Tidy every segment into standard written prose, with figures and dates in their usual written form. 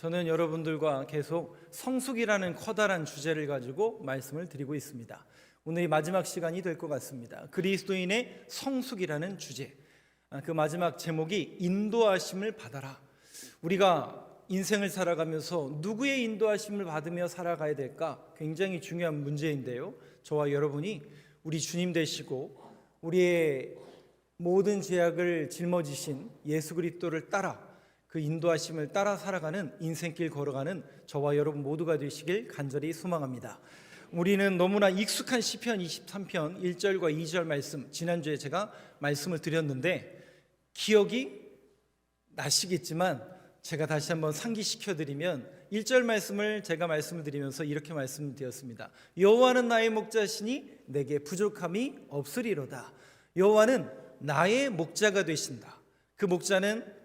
저는 여러분들과 계속 성숙이라는 커다란 주제를 가지고 말씀을 드리고 있습니다. 오늘이 마지막 시간이 될 것 같습니다. 그리스도인의 성숙이라는 주제, 그 마지막 제목이 인도하심을 받아라. 우리가 인생을 살아가면서 누구의 인도하심을 받으며 살아가야 될까? 굉장히 중요한 문제인데요, 저와 여러분이 우리 주님 되시고 우리의 모든 죄악을 짊어지신 예수 그리스도를 따라 그 인도하심을 따라 살아가는 인생길 걸어가는 저와 여러분 모두가 되시길 간절히 소망합니다. 우리는 너무나 익숙한 시편 23편 1절과 2절 말씀, 지난주에 제가 말씀을 드렸는데 기억이 나시겠지만 제가 다시 한번 상기시켜드리면 1절 말씀을 제가 말씀을 드리면서 이렇게 말씀드렸습니다. 여호와는 나의 목자시니 내게 부족함이 없으리로다. 여호와는 나의 목자가 되신다. 그 목자는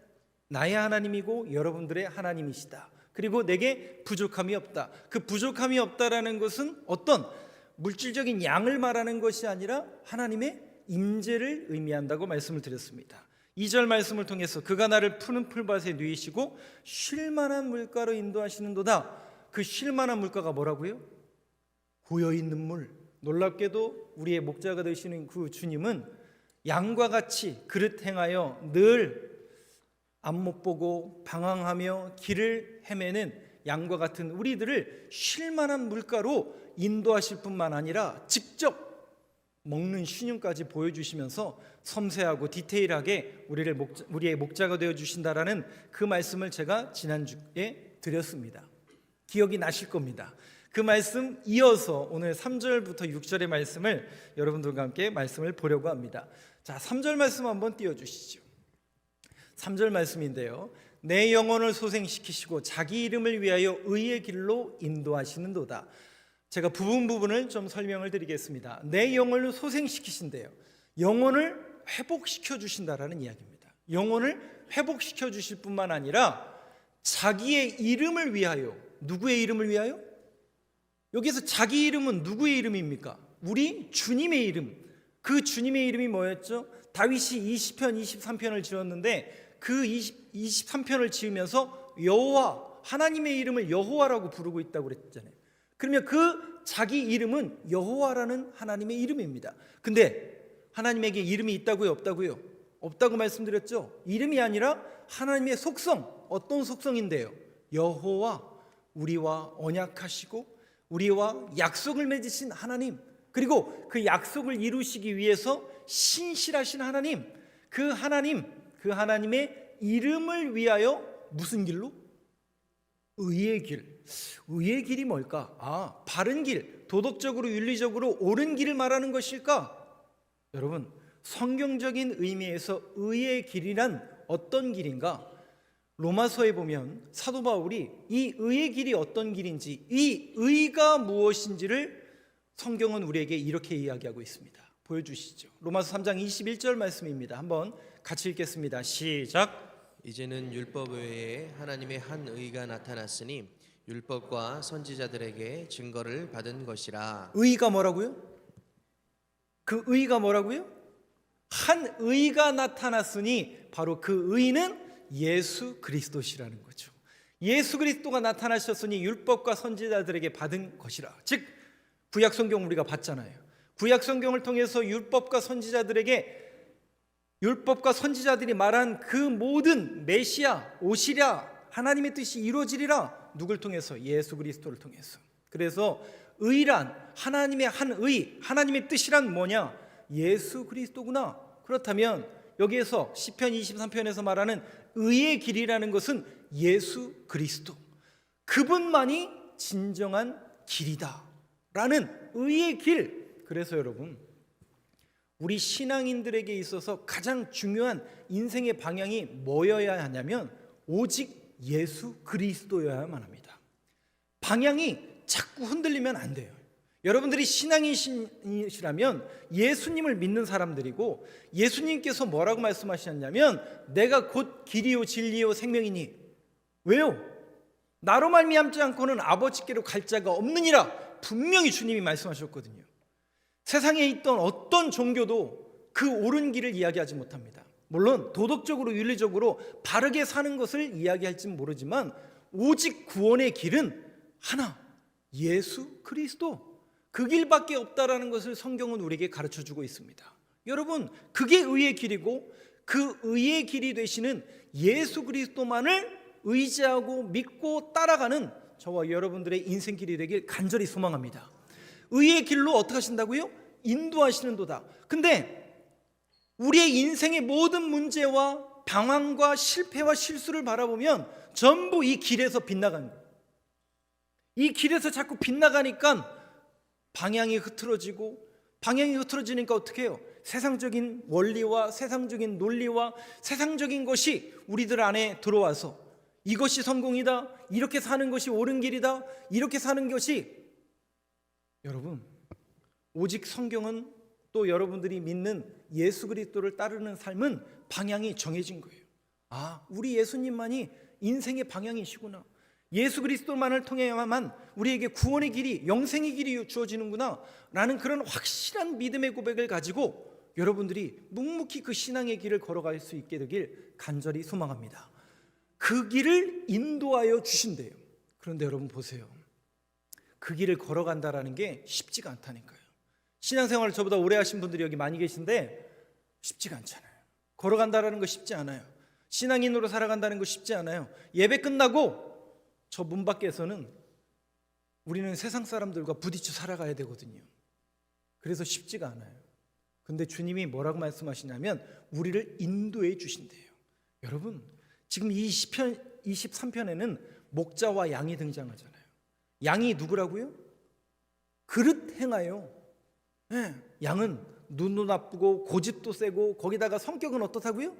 나의 하나님이고 여러분들의 하나님이시다. 그리고 내게 부족함이 없다. 그 부족함이 없다라는 것은 어떤 물질적인 양을 말하는 것이 아니라 하나님의 임재를 의미한다고 말씀을 드렸습니다. 2절 말씀을 통해서 그가 나를 푸른 풀밭에 누이시고 쉴만한 물가로 인도하시는도다. 그 쉴만한 물가가 뭐라고요? 고여있는 물. 놀랍게도 우리의 목자가 되시는 그 주님은 양과 같이 그릇 행하여 늘 앞못 보고 방황하며 길을 헤매는 양과 같은 우리들을 쉴만한 물가로 인도하실 뿐만 아니라 직접 먹는 신용까지 보여주시면서 섬세하고 디테일하게 우리의 목자가 되어주신다라는 그 말씀을 제가 지난주에 드렸습니다. 기억이 나실 겁니다. 그 말씀 이어서 오늘 3절부터 6절의 말씀을 여러분들과 함께 말씀을 보려고 합니다. 자, 3절 말씀 한번 띄워주시죠. 3절 말씀인데요, 내 영혼을 소생시키시고 자기 이름을 위하여 의의 길로 인도하시는도다. 제가 부분을 좀 설명을 드리겠습니다. 내 영혼을 소생시키신대요. 영혼을 회복시켜 주신다라는 이야기입니다. 영혼을 회복시켜 주실 뿐만 아니라 자기의 이름을 위하여, 누구의 이름을 위하여? 여기서 자기 이름은 누구의 이름입니까? 우리 주님의 이름. 그 주님의 이름이 뭐였죠? 다윗이 20편 23편을 지었는데 그 23편을 지으면서 여호와, 하나님의 이름을 여호와라고 부르고 있다고 그랬잖아요. 그러면 그 자기 이름은 여호와라는 하나님의 이름입니다. 근데 하나님에게 이름이 있다고요, 없다고요? 없다고 말씀드렸죠. 이름이 아니라 하나님의 속성, 어떤 속성인데요? 여호와, 우리와 언약하시고 우리와 약속을 맺으신 하나님, 그리고 그 약속을 이루시기 위해서 신실하신 하나님, 그 하나님의 이름을 위하여 무슨 길로? 의의 길. 의의 길이 뭘까? 바른 길, 도덕적으로 윤리적으로 옳은 길을 말하는 것일까? 여러분, 성경적인 의미에서 의의 길이란 어떤 길인가? 로마서에 보면 사도 바울이 이 의의 길이 어떤 길인지, 이 의가 무엇인지를 성경은 우리에게 이렇게 이야기하고 있습니다. 보여주시죠. 로마서 3장 21절 말씀입니다. 한번 같이 읽겠습니다. 시작. 이제는 율법 외에 하나님의 한 의가 나타났으니 율법과 선지자들에게 증거를 받은 것이라. 의가 뭐라고요? 그 의가 뭐라고요? 한 의가 나타났으니 바로 그 의는 예수 그리스도시라는 거죠. 예수 그리스도가 나타나셨으니 율법과 선지자들에게 받은 것이라. 즉 구약 성경 우리가 봤잖아요. 구약 성경을 통해서 율법과 선지자들이 말한 그 모든 메시아 오시랴, 하나님의 뜻이 이루어지리라. 누굴 통해서? 예수 그리스도를 통해서. 그래서 의란, 하나님의 한 의, 하나님의 뜻이란 뭐냐? 예수 그리스도구나. 그렇다면 여기에서 시편 23편에서 말하는 의의 길이라는 것은 예수 그리스도, 그분만이 진정한 길이다 라는 의의 길. 그래서 여러분, 우리 신앙인들에게 있어서 가장 중요한 인생의 방향이 뭐여야 하냐면 오직 예수 그리스도여야만 합니다. 방향이 자꾸 흔들리면 안 돼요. 여러분들이 신앙인이시라면 예수님을 믿는 사람들이고, 예수님께서 뭐라고 말씀하셨냐면 내가 곧 길이요 진리요 생명이니. 왜요? 나로 말미암지 않고는 아버지께로 갈 자가 없느니라 분명히 주님이 말씀하셨거든요. 세상에 있던 어떤 종교도 그 옳은 길을 이야기하지 못합니다. 물론 도덕적으로 윤리적으로 바르게 사는 것을 이야기할지는 모르지만 오직 구원의 길은 하나, 예수 그리스도. 그 길밖에 없다라는 것을 성경은 우리에게 가르쳐주고 있습니다. 여러분, 그게 의의 길이고 그 의의 길이 되시는 예수 그리스도만을 의지하고 믿고 따라가는 저와 여러분들의 인생길이 되길 간절히 소망합니다. 의의 길로 어떻게 하신다고요? 인도하시는도다. 근데 우리의 인생의 모든 문제와 방황과 실패와 실수를 바라보면 전부 이 길에서 빗나간 거예요. 이 길에서 자꾸 빗나가니까 방향이 흐트러지니까 어떻게 해요? 세상적인 원리와 세상적인 논리와 세상적인 것이 우리들 안에 들어와서 이것이 성공이다, 이렇게 사는 것이 옳은 길이다, 이렇게 사는 것이, 여러분, 오직 성경은 또 여러분들이 믿는 예수 그리스도를 따르는 삶은 방향이 정해진 거예요. 아, 우리 예수님만이 인생의 방향이시구나. 예수 그리스도만을 통해야만 우리에게 구원의 길이, 영생의 길이 주어지는구나 라는 그런 확실한 믿음의 고백을 가지고 여러분들이 묵묵히 그 신앙의 길을 걸어갈 수 있게 되길 간절히 소망합니다. 그 길을 인도하여 주신대요. 그런데 여러분 보세요. 그 길을 걸어간다라는 게 쉽지가 않다니까요. 신앙생활을 저보다 오래 하신 분들이 여기 많이 계신데 쉽지가 않잖아요. 걸어간다라는 거 쉽지 않아요. 신앙인으로 살아간다는 거 쉽지 않아요. 예배 끝나고 저 문 밖에서는 우리는 세상 사람들과 부딪혀 살아가야 되거든요. 그래서 쉽지가 않아요. 근데 주님이 뭐라고 말씀하시냐면 우리를 인도해 주신대요. 여러분, 지금 이 시편 23편에는 목자와 양이 등장하잖아요. 양이 누구라고요? 그릇 행하여. 네, 양은 눈도 나쁘고 고집도 세고 거기다가 성격은 어떻다고요?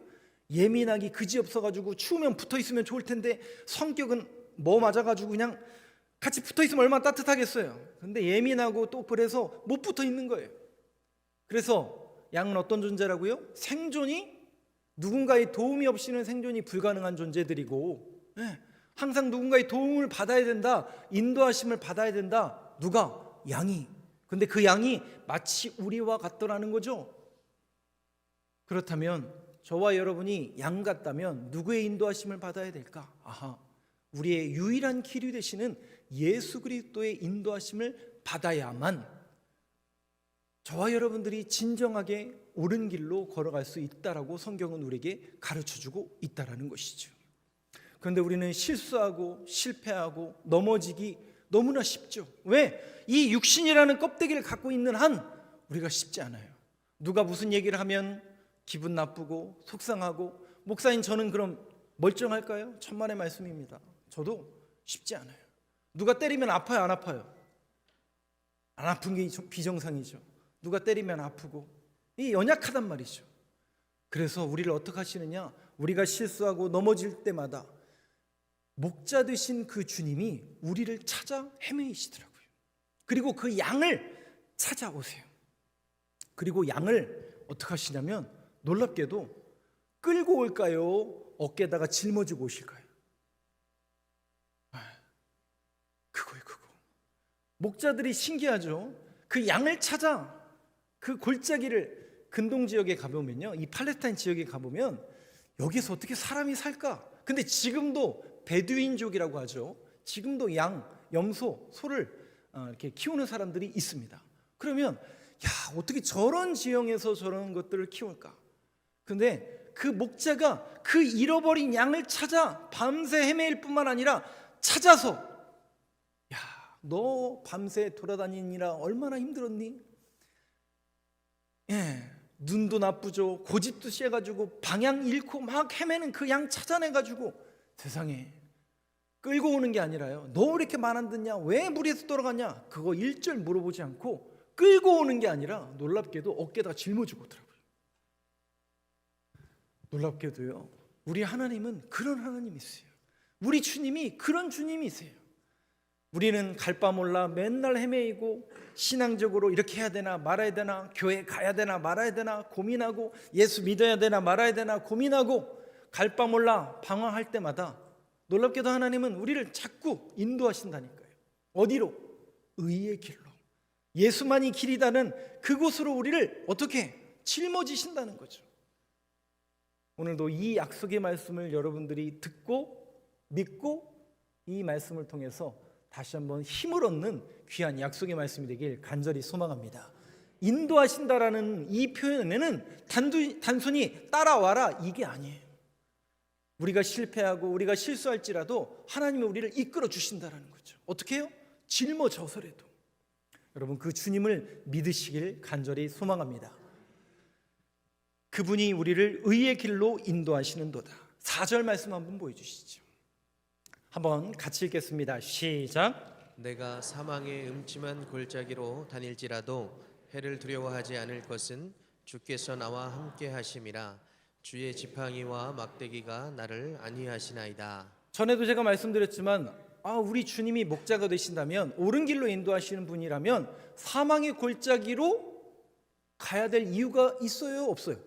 예민하기 그지없어가지고 추우면 붙어있으면 좋을 텐데 성격은 뭐 맞아가지고 그냥 같이 붙어있으면 얼마나 따뜻하겠어요. 근데 예민하고 또 그래서 못 붙어있는 거예요. 그래서 양은 어떤 존재라고요? 생존이, 누군가의 도움이 없이는 생존이 불가능한 존재들이고, 항상 누군가의 도움을 받아야 된다, 인도하심을 받아야 된다. 누가? 양이. 근데 그 양이 마치 우리와 같더라는 거죠. 그렇다면 저와 여러분이 양 같다면 누구의 인도하심을 받아야 될까? 아하, 우리의 유일한 길이 되시는 예수 그리스도의 인도하심을 받아야만 저와 여러분들이 진정하게 옳은 길로 걸어갈 수 있다라고 성경은 우리에게 가르쳐주고 있다라는 것이죠. 그런데 우리는 실수하고 실패하고 넘어지기 너무나 쉽죠. 왜? 이 육신이라는 껍데기를 갖고 있는 한 우리가 쉽지 않아요. 누가 무슨 얘기를 하면 기분 나쁘고 속상하고, 목사님 저는 그럼 멀쩡할까요? 천만의 말씀입니다. 저도 쉽지 않아요. 누가 때리면 아파요, 안 아파요? 안 아픈 게 비정상이죠. 누가 때리면 아프고, 이 연약하단 말이죠. 그래서 우리를 어떻게 하시느냐? 우리가 실수하고 넘어질 때마다 목자 되신 그 주님이 우리를 찾아 헤매이시더라고요. 그리고 그 양을 찾아오세요. 그리고 양을 어떻게 하시냐면 놀랍게도 끌고 올까요? 어깨에다가 짊어지고 오실까요? 그거예요, 그거. 목자들이 신기하죠. 그 양을 찾아 그 골짜기를, 근동 지역에 가보면요, 이 팔레스타인 지역에 가보면 여기서 어떻게 사람이 살까? 근데 지금도 베두인족이라고 하죠. 지금도 양, 염소, 소를 이렇게 키우는 사람들이 있습니다. 그러면 야, 어떻게 저런 지형에서 저런 것들을 키울까? 근데 그 목자가 그 잃어버린 양을 찾아 밤새 헤매일 뿐만 아니라 찾아서, 야, 너 밤새 돌아다니느라 얼마나 힘들었니? 눈도 나쁘죠. 고집도 세가지고 방향 잃고 막 헤매는 그 양 찾아내가지고 세상에 끌고 오는 게 아니라요, 너 왜 이렇게 말 안 듣냐? 왜 무리에서 떨어갔냐? 그거 일절 물어보지 않고 끌고 오는 게 아니라 놀랍게도 어깨에다 짊어지고 오더라고요. 놀랍게도요, 우리 하나님은 그런 하나님이세요. 우리 주님이 그런 주님이세요. 우리는 갈 바 몰라 맨날 헤매이고 신앙적으로 이렇게 해야 되나 말아야 되나, 교회 가야 되나 말아야 되나 고민하고, 예수 믿어야 되나 말아야 되나 고민하고 갈 바 몰라 방황할 때마다 놀랍게도 하나님은 우리를 자꾸 인도하신다니까요. 어디로? 의의 길로. 예수만이 길이다는 그곳으로 우리를 어떻게 짊어지신다는 거죠. 오늘도 이 약속의 말씀을 여러분들이 듣고 믿고 이 말씀을 통해서 다시 한번 힘을 얻는 귀한 약속의 말씀이 되길 간절히 소망합니다. 인도하신다라는 이 표현에는 단순히 따라와라 이게 아니에요. 우리가 실패하고 우리가 실수할지라도 하나님이 우리를 이끌어 주신다라는 거죠. 어떻게 해요? 짊어져서라도. 여러분 그 주님을 믿으시길 간절히 소망합니다. 그분이 우리를 의의 길로 인도하시는도다. 4절 말씀 한번 보여주시죠. 한번 같이 읽겠습니다. 시작. 내가 사망의 음침한 골짜기로 다닐지라도 해를 두려워하지 않을 것은 주께서 나와 함께 하심이라. 주의 지팡이와 막대기가 나를 안위하시나이다. 전에도 제가 말씀드렸지만 우리 주님이 목자가 되신다면, 옳은 길로 인도하시는 분이라면 사망의 골짜기로 가야 될 이유가 있어요, 없어요?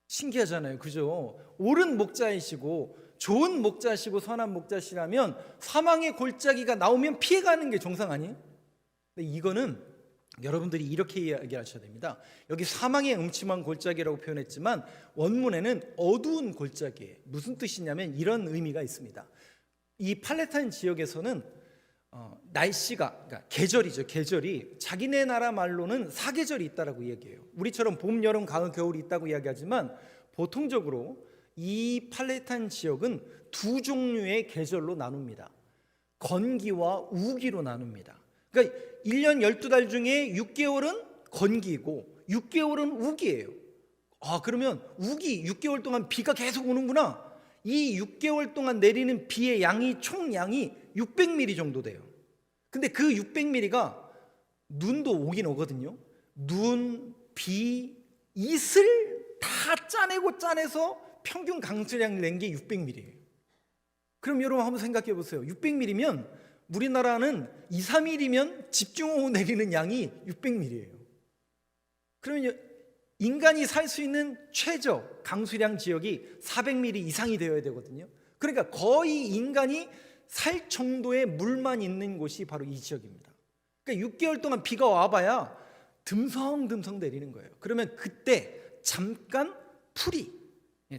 신기하잖아요, 그죠? 옳은 목자이시고 좋은 목자시고 선한 목자시라면 사망의 골짜기가 나오면 피해가는 게 정상 아니에요? 근데 이거는 여러분들이 이렇게 이야기하셔야 됩니다. 여기 사망의 음침한 골짜기라고 표현했지만 원문에는 어두운 골짜기예요. 무슨 뜻이냐면 이런 의미가 있습니다. 이 팔레타인 지역에서는 날씨가, 그러니까 계절이죠. 계절이 자기네 나라 말로는 사계절이 있다라고 이야기해요. 우리처럼 봄, 여름, 가을, 겨울이 있다고 이야기하지만 보통적으로 이 팔레타인 지역은 두 종류의 계절로 나눕니다. 건기와 우기로 나눕니다. 그러니까 1년 12달 중에 6개월은 건기고 6개월은 우기예요. 그러면 우기 6개월 동안 비가 계속 오는구나. 이 6개월 동안 내리는 비의 양이 총 양이 600mm 정도 돼요. 근데 그 600mm가 눈도 오긴 오거든요. 눈, 비, 이슬 다 짜내서 평균 강수량을 낸 게 600mm예요. 그럼 여러분 한번 생각해 보세요. 600mm면 우리나라는 2, 3일이면 집중호우 내리는 양이 600mm예요. 그러면 인간이 살 수 있는 최저 강수량 지역이 400mm 이상이 되어야 되거든요. 그러니까 거의 인간이 살 정도의 물만 있는 곳이 바로 이 지역입니다. 그러니까 6개월 동안 비가 와봐야 듬성듬성 내리는 거예요. 그러면 그때 잠깐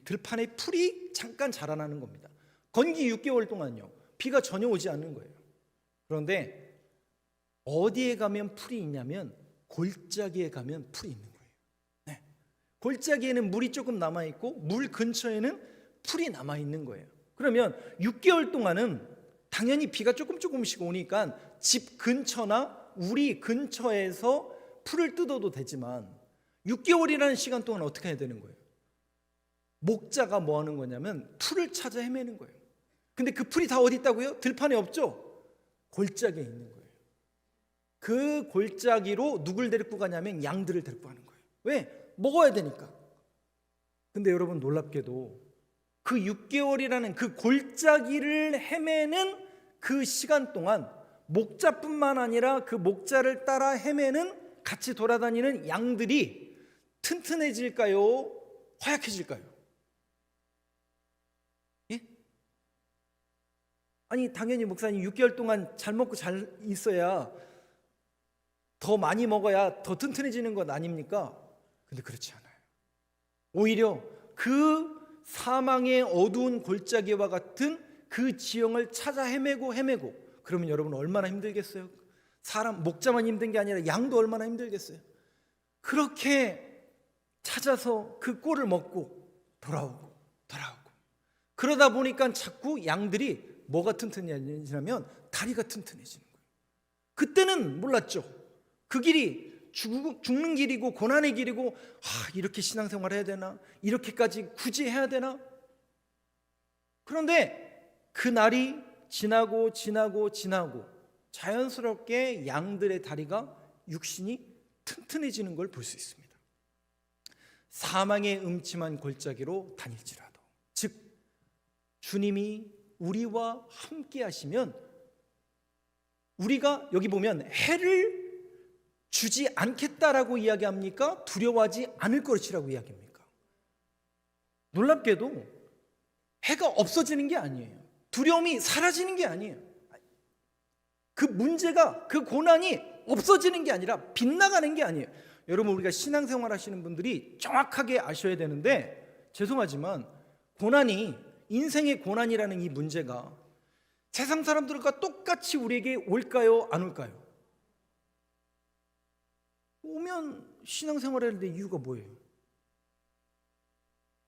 들판에 풀이 잠깐 자라나는 겁니다. 건기 6개월 동안요 비가 전혀 오지 않는 거예요. 그런데 어디에 가면 풀이 있냐면 골짜기에 가면 풀이 있는 거예요. 네. 골짜기에는 물이 조금 남아있고 물 근처에는 풀이 남아있는 거예요. 그러면 6개월 동안은 당연히 비가 조금씩 오니까 집 근처나 우리 근처에서 풀을 뜯어도 되지만 6개월이라는 시간 동안 어떻게 해야 되는 거예요? 목자가 뭐 하는 거냐면 풀을 찾아 헤매는 거예요. 근데 그 풀이 다 어디 있다고요? 들판에 없죠? 골짜기에 있는 거예요. 그 골짜기로 누굴 데리고 가냐면 양들을 데리고 가는 거예요. 왜? 먹어야 되니까. 근데 여러분 놀랍게도 그 6개월이라는 그 골짜기를 헤매는 그 시간 동안 목자뿐만 아니라 그 목자를 따라 헤매는 같이 돌아다니는 양들이 튼튼해질까요? 허약해질까요? 예? 아니 당연히 목사님 6개월 동안 잘 먹고 잘 있어야 더 많이 먹어야 더 튼튼해지는 것 아닙니까? 근데 그렇지 않아요. 오히려 그 사망의 어두운 골짜기와 같은 그 지형을 찾아 헤매고 그러면 여러분 얼마나 힘들겠어요? 사람 목자만 힘든 게 아니라 양도 얼마나 힘들겠어요? 그렇게 찾아서 그 꼴을 먹고 돌아오고 그러다 보니까 자꾸 양들이 뭐가 튼튼해지냐면 다리가 튼튼해지는 거예요. 그때는 몰랐죠. 그 길이 죽는 길이고 고난의 길이고 이렇게 신앙생활 해야 되나? 이렇게까지 굳이 해야 되나? 그런데 그 날이 지나고 자연스럽게 양들의 다리가 육신이 튼튼해지는 걸 볼 수 있습니다. 사망의 음침한 골짜기로 다닐지라도, 즉 주님이 우리와 함께 하시면 우리가 여기 보면 해를 주지 않겠다라고 이야기합니까? 두려워하지 않을 것이라고 이야기합니까? 놀랍게도 해가 없어지는 게 아니에요. 두려움이 사라지는 게 아니에요. 그 문제가, 그 고난이 없어지는 게 아니라 빗나가는 게 아니에요. 여러분 우리가 신앙생활 하시는 분들이 정확하게 아셔야 되는데 죄송하지만 인생의 고난이라는 이 문제가 세상 사람들과 똑같이 우리에게 올까요? 안 올까요? 오면 신앙생활해야 되는데 이유가 뭐예요?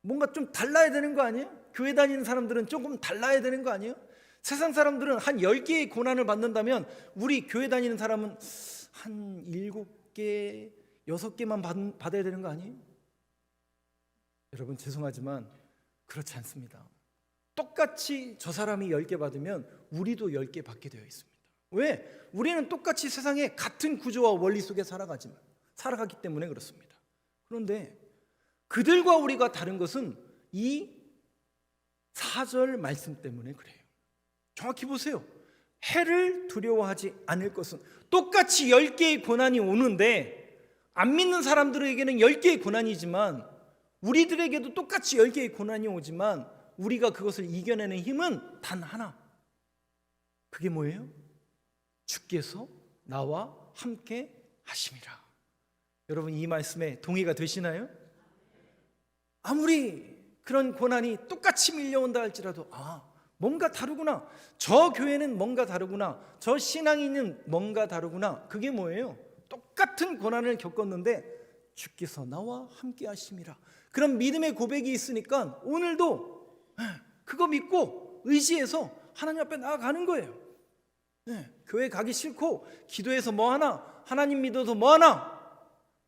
뭔가 좀 달라야 되는 거 아니에요? 교회 다니는 사람들은 조금 달라야 되는 거 아니에요? 세상 사람들은 한 10개의 고난을 받는다면 우리 교회 다니는 사람은 한 7개, 6개만 받아야 되는 거 아니에요? 여러분 죄송하지만 그렇지 않습니다. 똑같이 저 사람이 10개 받으면 우리도 10개 받게 되어 있습니다. 왜? 우리는 똑같이 세상에 같은 구조와 원리 속에 살아가기 때문에 그렇습니다. 그런데 그들과 우리가 다른 것은 이 4절 말씀 때문에 그래요. 정확히 보세요. 해를 두려워하지 않을 것은, 똑같이 10개의 고난이 오는데 안 믿는 사람들에게는 10개의 고난이지만 우리들에게도 똑같이 10개의 고난이 오지만 우리가 그것을 이겨내는 힘은 단 하나. 그게 뭐예요? 주께서 나와 함께 하심이라. 여러분 이 말씀에 동의가 되시나요? 아무리 그런 고난이 똑같이 밀려온다 할지라도 뭔가 다르구나. 저 교회는 뭔가 다르구나. 저 신앙인은 뭔가 다르구나. 그게 뭐예요? 똑같은 고난을 겪었는데 주께서 나와 함께 하심이라. 그런 믿음의 고백이 있으니까 오늘도 그거 믿고 의지해서 하나님 앞에 나아가는 거예요. 교회 가기 싫고 기도해서 뭐하나, 하나님 믿어서 뭐하나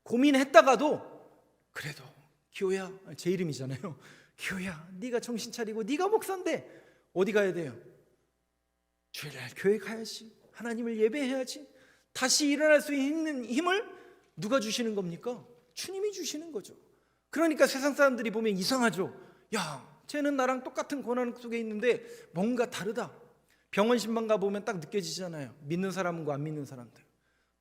고민했다가도 그래도 기호야, 제 이름이잖아요. 기호야, 네가 정신 차리고 네가 목사인데 어디 가야 돼요? 주일날 교회 가야지. 하나님을 예배해야지. 다시 일어날 수 있는 힘을 누가 주시는 겁니까? 주님이 주시는 거죠. 그러니까 세상 사람들이 보면 이상하죠. 야, 쟤는 나랑 똑같은 고난 속에 있는데 뭔가 다르다. 병원 신방 가보면 딱 느껴지잖아요. 믿는 사람과 안 믿는 사람들.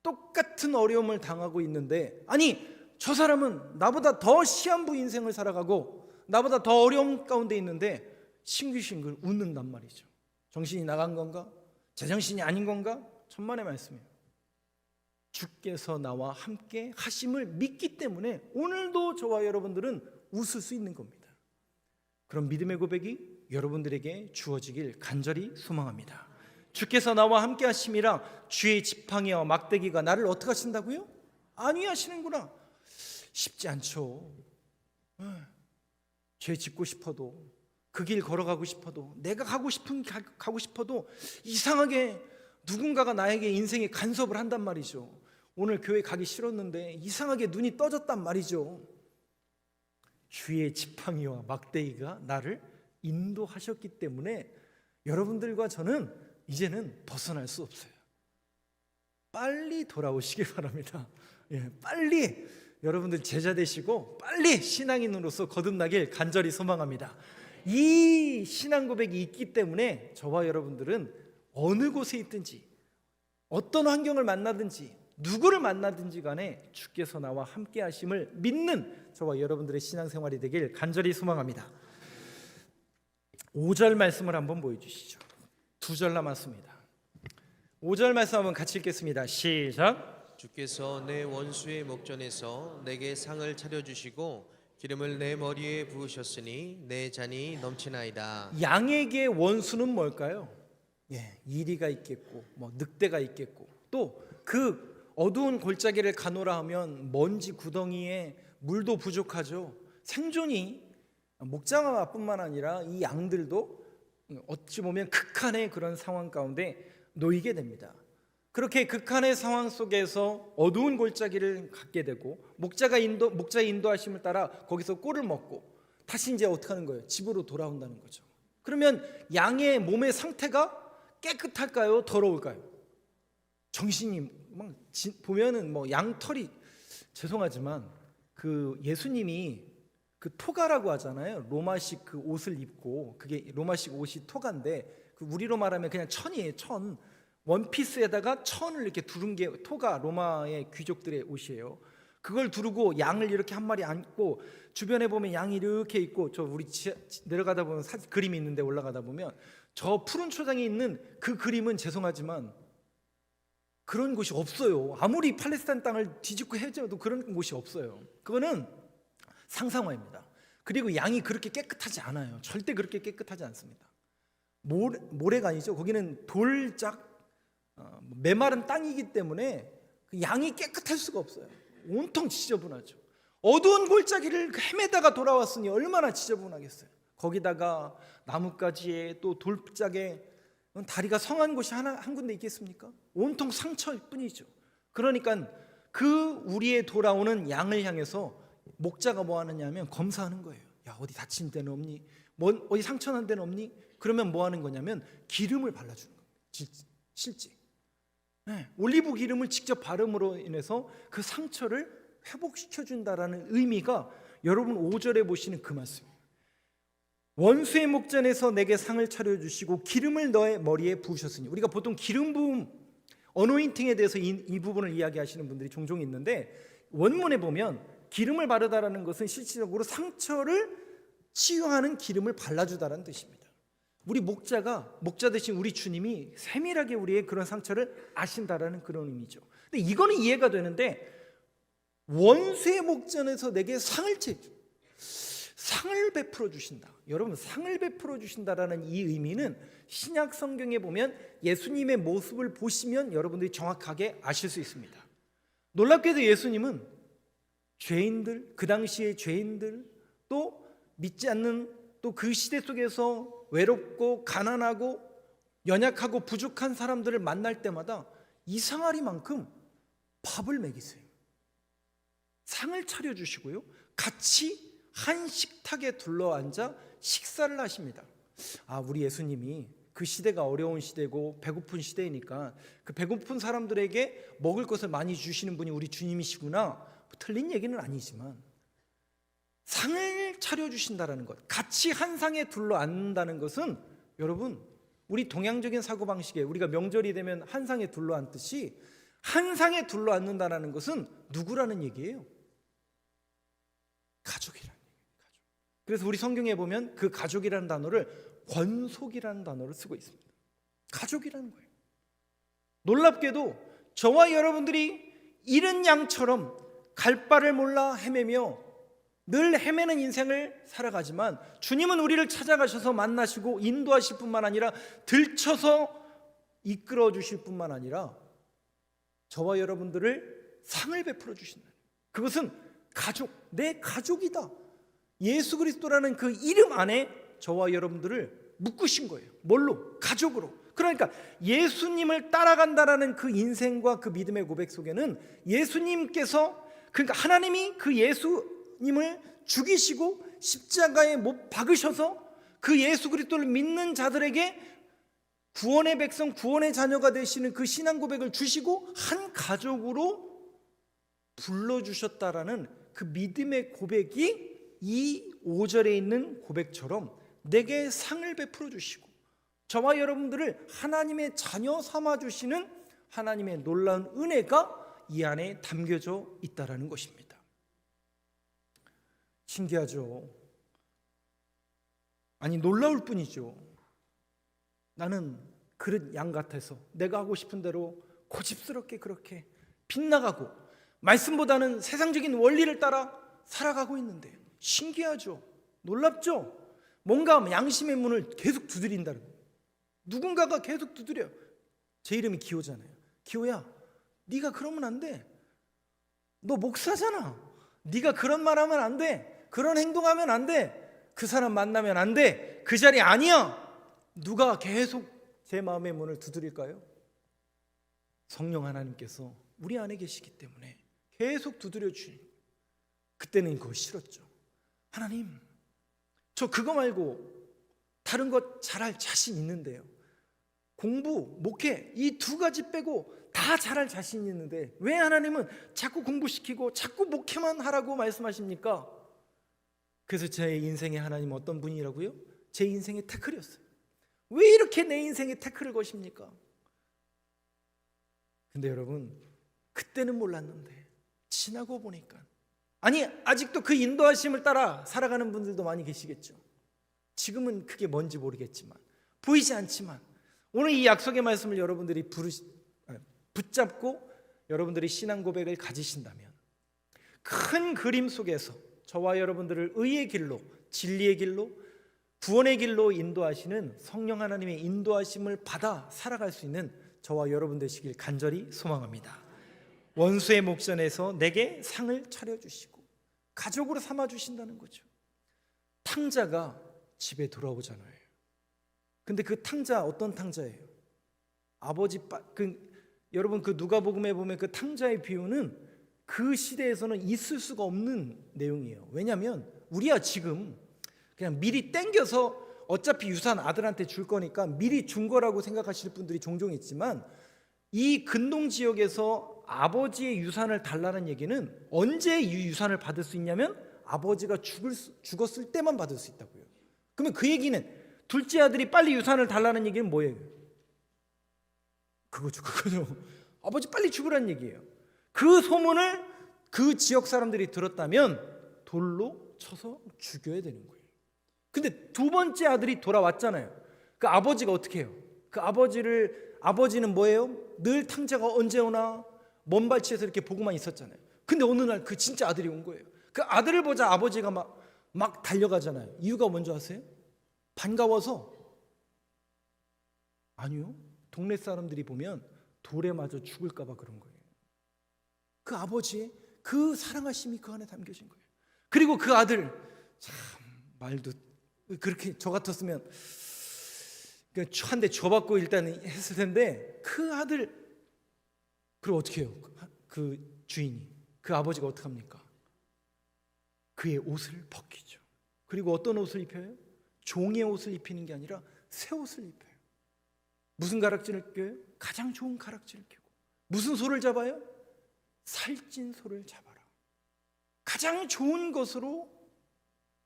똑같은 어려움을 당하고 있는데, 아니 저 사람은 나보다 더 시한부 인생을 살아가고 나보다 더 어려움 가운데 있는데 싱글싱글 웃는단 말이죠. 정신이 나간 건가? 제정신이 아닌 건가? 천만의 말씀이에요. 주께서 나와 함께 하심을 믿기 때문에 오늘도 저와 여러분들은 웃을 수 있는 겁니다. 그런 믿음의 고백이 여러분들에게 주어지길 간절히 소망합니다. 주께서 나와 함께 하심이라. 주의 지팡이와 막대기가 나를 어떻게 하신다고요? 안위하시는구나. 쉽지 않죠. 죄 짓고 싶어도, 그 길 걸어가고 싶어도, 내가 가고 싶은 길 가고 싶어도 이상하게 누군가가 나에게 인생에 간섭을 한단 말이죠. 오늘 교회 가기 싫었는데 이상하게 눈이 떠졌단 말이죠. 주의 지팡이와 막대기가 나를 인도하셨기 때문에 여러분들과 저는 이제는 벗어날 수 없어요. 빨리 돌아오시길 바랍니다. 빨리 여러분들 제자 되시고 빨리 신앙인으로서 거듭나길 간절히 소망합니다. 이 신앙 고백이 있기 때문에 저와 여러분들은 어느 곳에 있든지 어떤 환경을 만나든지 누구를 만나든지 간에 주께서 나와 함께 하심을 믿는 저와 여러분들의 신앙생활이 되길 간절히 소망합니다. 5절 말씀을 한번 보여주시죠. 2절 남았습니다. 5절 말씀 한번 같이 읽겠습니다. 시작. 주께서 내 원수의 목전에서 내게 상을 차려주시고 기름을 내 머리에 부으셨으니 내 잔이 넘치나이다. 양에게 원수는 뭘까요? 이리가 있겠고 늑대가 있겠고 또 그 어두운 골짜기를 가노라 하면 먼지 구덩이에 물도 부족하죠. 생존이 목장아뿐만 아니라 이 양들도 어찌 보면 극한의 그런 상황 가운데 놓이게 됩니다. 그렇게 극한의 상황 속에서 어두운 골짜기를 갖게 되고 목자의 인도하심을 따라 거기서 꼴을 먹고 다시 이제 어떻게 하는 거예요? 집으로 돌아온다는 거죠. 그러면 양의 몸의 상태가 깨끗할까요? 더러울까요? 정신이 막 보면은 양털이, 죄송하지만 그 예수님이 그 토가라고 하잖아요. 로마식 그 옷을 입고, 그게 로마식 옷이 토가인데 그 우리로 말하면 그냥 천이에요. 천. 원피스에다가 천을 이렇게 두른 게 토가, 로마의 귀족들의 옷이에요. 그걸 두르고 양을 이렇게 한 마리 안고 주변에 보면 양이 이렇게 있고, 저 우리 내려가다 보면 그림이 있는데 올라가다 보면 저 푸른 초장에 있는 그 그림은 죄송하지만 그런 곳이 없어요. 아무리 팔레스타인 땅을 뒤집고 해줘도 그런 곳이 없어요. 그거는 상상화입니다. 그리고 양이 그렇게 깨끗하지 않아요. 절대 그렇게 깨끗하지 않습니다. 모래가 아니죠. 거기는 돌짝 메마른 땅이기 때문에 그 양이 깨끗할 수가 없어요. 온통 지저분하죠. 어두운 골짜기를 헤매다가 돌아왔으니 얼마나 지저분하겠어요. 거기다가 나뭇가지에 또 돌짝에 다리가 성한 곳이 한 군데 있겠습니까? 온통 상처일 뿐이죠. 그러니까 그 우리에 돌아오는 양을 향해서 목자가 뭐 하느냐면 검사하는 거예요. 야, 어디 다친 데는 없니? 어디 상처 난 데는 없니? 그러면 뭐 하는 거냐면 기름을 발라주는 거예요. 실제 올리브 기름을 직접 바름으로 인해서 그 상처를 회복시켜준다라는 의미가 여러분 5절에 보시는 그 말씀이에요. 원수의 목전에서 내게 상을 차려주시고 기름을 너의 머리에 부으셨으니, 우리가 보통 기름 부음, 어노인팅에 대해서 이 부분을 이야기하시는 분들이 종종 있는데, 원문에 보면 기름을 바르다라는 것은 실질적으로 상처를 치유하는 기름을 발라주다라는 뜻입니다. 우리 목자 되신 우리 주님이 세밀하게 우리의 그런 상처를 아신다라는 그런 의미죠. 근데 이거는 이해가 되는데, 원수의 목전에서 내게 상을 베풀어 주신다. 여러분, 상을 베풀어 주신다라는 이 의미는 신약 성경에 보면 예수님의 모습을 보시면 여러분들이 정확하게 아실 수 있습니다. 놀랍게도 예수님은 죄인들, 그 당시의 죄인들, 또 믿지 않는, 또 그 시대 속에서 외롭고 가난하고 연약하고 부족한 사람들을 만날 때마다 이상하리만큼 밥을 먹이세요. 상을 차려주시고요, 같이 한 식탁에 둘러앉아 식사를 하십니다. 우리 예수님이 그 시대가 어려운 시대고 배고픈 시대이니까 그 배고픈 사람들에게 먹을 것을 많이 주시는 분이 우리 주님이시구나, 틀린 얘기는 아니지만 상을 차려주신다는 것, 같이 한 상에 둘러앉는다는 것은 여러분, 우리 동양적인 사고방식에 우리가 명절이 되면 한 상에 둘러앉듯이 한 상에 둘러앉는다는 것은 누구라는 얘기예요? 가족이라는 얘기예요. 그래서 우리 성경에 보면 그 가족이라는 단어를 권속이라는 단어를 쓰고 있습니다. 가족이라는 거예요. 놀랍게도 저와 여러분들이 잃은 양처럼 갈 바를 몰라 헤매며 늘 헤매는 인생을 살아가지만, 주님은 우리를 찾아가셔서 만나시고 인도하실 뿐만 아니라 들쳐서 이끌어 주실 뿐만 아니라 저와 여러분들을 상을 베풀어 주신다. 그것은 가족, 내 가족이다. 예수 그리스도라는 그 이름 안에 저와 여러분들을 묶으신 거예요. 뭘로? 가족으로. 그러니까 예수님을 따라간다라는 그 인생과 그 믿음의 고백 속에는 예수님께서, 그러니까 하나님이 그 예수님을 죽이시고 십자가에 못 박으셔서 그 예수 그리스도를 믿는 자들에게 구원의 백성, 구원의 자녀가 되시는 그 신앙 고백을 주시고 한 가족으로 불러주셨다라는 그 믿음의 고백이 이 5절에 있는 고백처럼 내게 상을 베풀어 주시고 저와 여러분들을 하나님의 자녀 삼아 주시는 하나님의 놀라운 은혜가 이 안에 담겨져 있다라는 것입니다. 신기하죠? 아니, 놀라울 뿐이죠. 나는 그릇 양 같아서 내가 하고 싶은 대로 고집스럽게 그렇게 빗나가고 말씀보다는 세상적인 원리를 따라 살아가고 있는데, 신기하죠? 놀랍죠? 뭔가 양심의 문을 계속 두드린다는 거예요. 누군가가 계속 두드려. 제 이름이 기호잖아요. 기호야, 네가 그러면 안 돼. 너 목사잖아. 네가 그런 말 하면 안 돼. 그런 행동하면 안 돼. 그 사람 만나면 안 돼. 그 자리 아니야. 누가 계속 제 마음의 문을 두드릴까요? 성령 하나님께서 우리 안에 계시기 때문에 계속 두드려 주니, 그때는 그거 싫었죠. 하나님, 저 그거 말고 다른 것 잘할 자신 있는데요. 공부, 목회 이 두 가지 빼고 다 잘할 자신 있는데 왜 하나님은 자꾸 공부시키고 자꾸 목회만 하라고 말씀하십니까? 그래서 제 인생의 하나님은 어떤 분이라고요? 제 인생의 태클이었어요. 왜 이렇게 내 인생에 태클을 거십니까? 근데 여러분, 그때는 몰랐는데 지나고 보니까, 아니 아직도 그 인도하심을 따라 살아가는 분들도 많이 계시겠죠. 지금은 그게 뭔지 모르겠지만, 보이지 않지만 오늘 이 약속의 말씀을 여러분들이 붙잡고 여러분들이 신앙 고백을 가지신다면 큰 그림 속에서 저와 여러분들을 의의 길로, 진리의 길로, 구원의 길로 인도하시는 성령 하나님의 인도하심을 받아 살아갈 수 있는 저와 여러분 되시길 간절히 소망합니다. 원수의 목전에서 내게 상을 차려주시고 가족으로 삼아주신다는 거죠. 탕자가 집에 돌아오잖아요. 근데 그 탕자 어떤 탕자예요? 여러분 그 누가복음에 보면 그 탕자의 비유는 그 시대에서는 있을 수가 없는 내용이에요. 왜냐하면 우리야 지금 그냥 미리 땡겨서 어차피 유산 아들한테 줄 거니까 미리 준 거라고 생각하실 분들이 종종 있지만, 이 근동 지역에서 아버지의 유산을 달라는 얘기는 언제 이 유산을 받을 수 있냐면 아버지가 죽었을 때만 받을 수 있다고요. 그러면 그 얘기는 둘째 아들이 빨리 유산을 달라는 얘기는 뭐예요? 그거죠. 아버지 빨리 죽으라는 얘기예요. 그 소문을 그 지역 사람들이 들었다면 돌로 쳐서 죽여야 되는 거예요. 근데 두 번째 아들이 돌아왔잖아요. 그 아버지가 어떻게 해요? 그 아버지는 뭐예요? 늘 탕자가 언제 오나 먼 발치에서 이렇게 보고만 있었잖아요. 근데 어느 날 그 진짜 아들이 온 거예요. 그 아들을 보자 아버지가 막 달려가잖아요. 이유가 뭔지 아세요? 반가워서? 아니요. 동네 사람들이 보면 돌에 맞아 죽을까 봐 그런 거예요. 그 아버지의 그 사랑하심이 그 안에 담겨진 거예요. 그리고 그 아들 참 말도 그렇게 저 같았으면 한 대 줘받고 일단 했을 텐데, 그 아들 그리고 어떻게 해요? 그 주인이, 그 아버지가 어떻게 합니까? 그의 옷을 벗기죠. 그리고 어떤 옷을 입혀요? 종의 옷을 입히는 게 아니라 새 옷을 입혀요. 무슨 가락지를 껴요? 가장 좋은 가락지를 껴고. 무슨 소를 잡아요? 살찐 소를 잡아라. 가장 좋은 것으로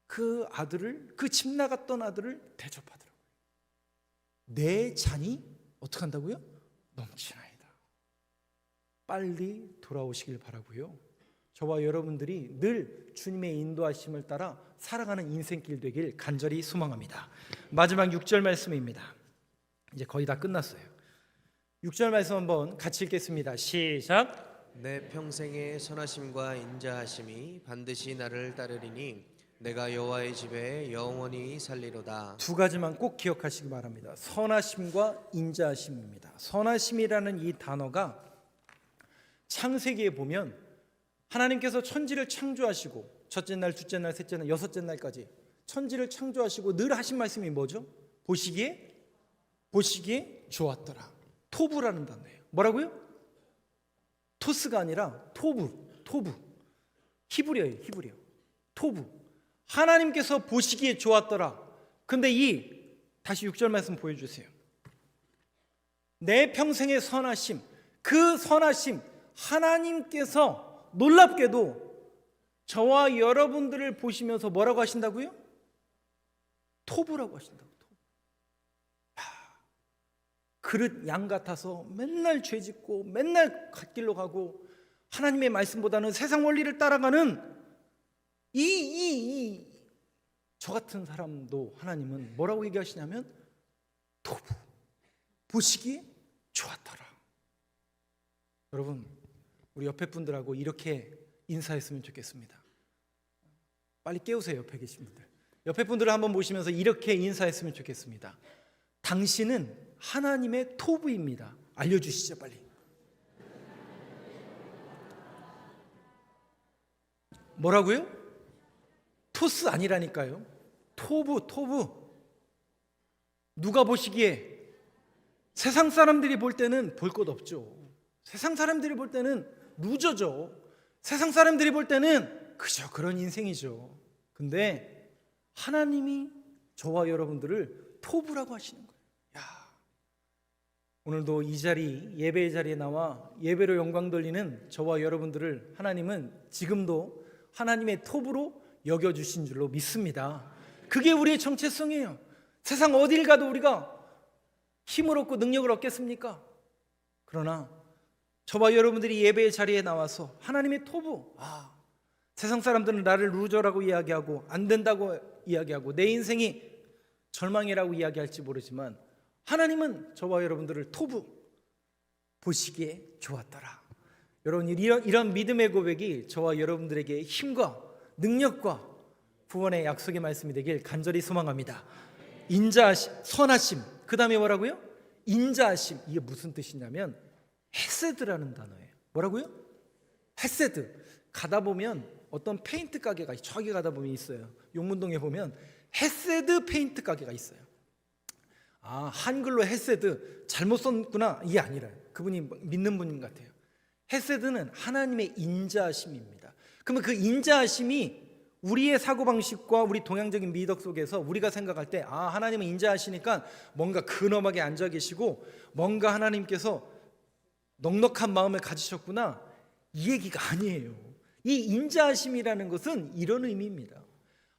그 아들을, 그 집 나갔던 아들을 대접하더라고요. 내 잔이 어떻게 한다고요? 넘치나이다. 빨리 돌아오시길 바라고요. 저와 여러분들이 늘 주님의 인도하심을 따라 살아가는 인생길 되길 간절히 소망합니다. 마지막 6절 말씀입니다. 이제 거의 다 끝났어요. 6절 말씀 한번 같이 읽겠습니다. 시작. 내 평생의 선하심과 인자하심이 반드시 나를 따르리니 내가 여호와의 집에 영원히 살리로다. 두 가지만 꼭 기억하시기 바랍니다. 선하심과 인자하심입니다. 선하심이라는 이 단어가 창세기에 보면 하나님께서 천지를 창조하시고 첫째 날, 둘째 날, 셋째 날, 여섯째 날까지 천지를 창조하시고 늘 하신 말씀이 뭐죠? 보시기에 좋았더라. 토부라는 단어예요. 뭐라고요? 토스가 아니라 토부. 히브리어예요. 토부. 하나님께서 보시기에 좋았더라. 근데 다시 6절 말씀 보여주세요. 내 평생의 선하심, 그 선하심, 하나님께서 놀랍게도 저와 여러분들을 보시면서 뭐라고 하신다고요? 토부라고 하신다고. 그릇 양 같아서 맨날 죄짓고 맨날 갓길로 가고 하나님의 말씀보다는 세상 원리를 따라가는 저 같은 사람도 하나님은 뭐라고 얘기하시냐면 토부, 보시기에 좋았더라. 여러분, 우리 옆에 분들하고 이렇게 인사했으면 좋겠습니다. 빨리 깨우세요. 옆에 계신 분들. 옆에 분들을 한번 보시면서 이렇게 인사했으면 좋겠습니다. 당신은 하나님의 토부입니다. 알려주시죠, 빨리. 뭐라고요? 토스 아니라니까요. 토부. 누가 보시기에? 세상 사람들이 볼 때는 볼 것 없죠. 세상 사람들이 볼 때는 루저죠. 세상 사람들이 볼 때는 그저 그런 인생이죠. 근데 하나님이 저와 여러분들을 토부라고 하시는 거예요. 오늘도 이 자리, 예배의 자리에 나와 예배로 영광 돌리는 저와 여러분들을 하나님은 지금도 하나님의 톱으로 여겨주신 줄로 믿습니다. 그게 우리의 정체성이에요. 세상 어딜 가도 우리가 힘을 얻고 능력을 얻겠습니까? 그러나 저와 여러분들이 예배의 자리에 나와서 하나님의 토부, 세상 사람들은 나를 루저라고 이야기하고 안 된다고 이야기하고 내 인생이 절망이라고 이야기할지 모르지만 하나님은 저와 여러분들을 토부, 보시기에 좋았더라. 여러분, 이런 믿음의 고백이 저와 여러분들에게 힘과 능력과 구원의 약속의 말씀이 되길 간절히 소망합니다. 인자하심, 선하심, 그 다음에 뭐라고요? 인자하심. 이게 무슨 뜻이냐면 헤세드라는 단어예요. 뭐라고요? 헤세드. 가다 보면 어떤 페인트 가게가 저기 가다 보면 있어요. 용문동에 보면 헤세드 페인트 가게가 있어요. 아, 한글로 헤세드 잘못 썼구나, 이게 아니라 그분이 믿는 분인 것 같아요. 헤세드는 하나님의 인자하심입니다. 그러면 그 인자하심이 우리의 사고방식과 우리 동양적인 미덕 속에서 우리가 생각할 때, 아, 하나님은 인자하시니까 뭔가 근엄하게 앉아 계시고 뭔가 하나님께서 넉넉한 마음을 가지셨구나, 이 얘기가 아니에요. 이 인자하심이라는 것은 이런 의미입니다.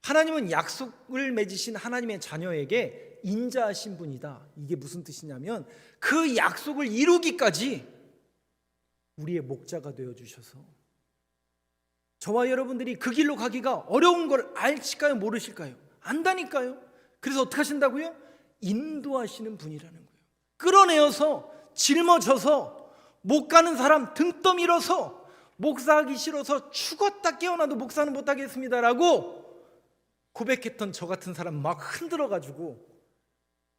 하나님은 약속을 맺으신 하나님의 자녀에게 인자하신 분이다. 이게 무슨 뜻이냐면 그 약속을 이루기까지 우리의 목자가 되어주셔서 저와 여러분들이 그 길로 가기가 어려운 걸 알실까요? 모르실까요? 안다니까요. 그래서 어떻게 하신다고요? 인도하시는 분이라는 거예요. 끌어내어서 짊어져서 못 가는 사람 등 떠밀어서 목사하기 싫어서 죽었다 깨어나도 목사는 못하겠습니다라고 고백했던 저 같은 사람 막 흔들어가지고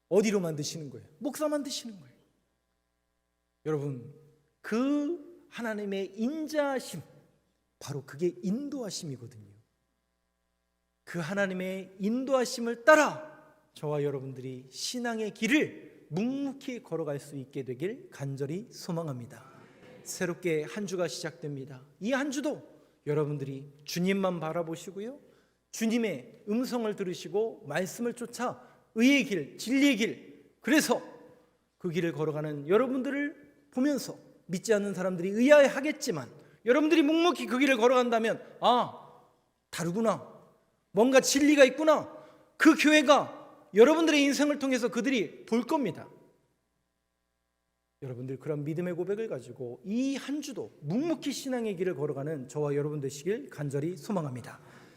어디로 만드시는 거예요? 목사 만드시는 거예요. 여러분, 그 하나님의 인자하심, 바로 그게 인도하심이거든요. 그 하나님의 인도하심을 따라 저와 여러분들이 신앙의 길을 묵묵히 걸어갈 수 있게 되길 간절히 소망합니다. 새롭게 한 주가 시작됩니다. 이 한 주도 여러분들이 주님만 바라보시고요, 주님의 음성을 들으시고 말씀을 쫓아 의의 길, 진리의 길, 그래서 그 길을 걸어가는 여러분들을 보면서 믿지 않는 사람들이 의아해하겠지만 여러분들이 묵묵히 그 길을 걸어간다면, 아, 다르구나, 뭔가 진리가 있구나, 그 교회가 여러분들의 인생을 통해서 그들이 볼 겁니다. 여러분들 그런 믿음의 고백을 가지고 이 한 주도 묵묵히 신앙의 길을 걸어가는 저와 여러분 되시길 간절히 소망합니다.